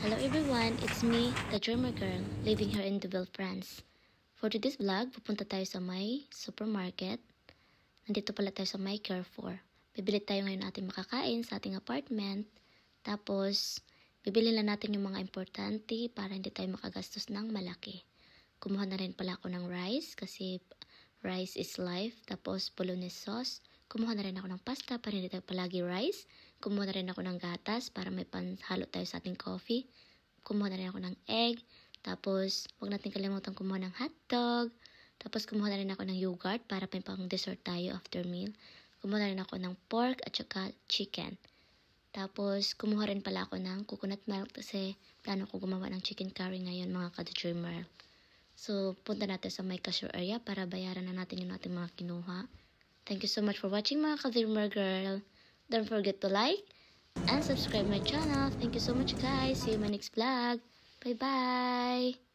Hello everyone, it's me, the Dreamer Girl, living here in Deauville, France. For today's vlog, pupunta tayo sa may supermarket. Nandito pala tayo sa may Carrefour. Bibili tayo ngayon ating makakain sa ating apartment. Tapos, bibili lang natin yung mga importante para hindi tayo makagastos ng malaki. Kumuha na rin pala ako ng rice kasi rice is life. Tapos, bolognese sauce. Kumuha na rin ako ng pasta para hindi tayo palagi rice. Kumuha na rin ako ng gatas para may panhalo tayo sa ating coffee. Kumuha na rin ako ng egg. Tapos, huwag natin kalimutan kumuha ng hotdog. Tapos, kumuha na rin ako ng yogurt para may pang dessert tayo after meal. Kumuha na rin ako ng pork at saka chicken. Tapos, kumuha rin pala ako ng coconut milk kasi plano ko gumawa ng chicken curry ngayon mga ka-dreamer. So, punta natin sa may cashier area para bayaran na natin yung ating mga kinuha. Thank you so much for watching mga ka-dreamer girl. Don't forget to like and subscribe my channel. Thank you so much guys. See you in my next vlog. Bye bye.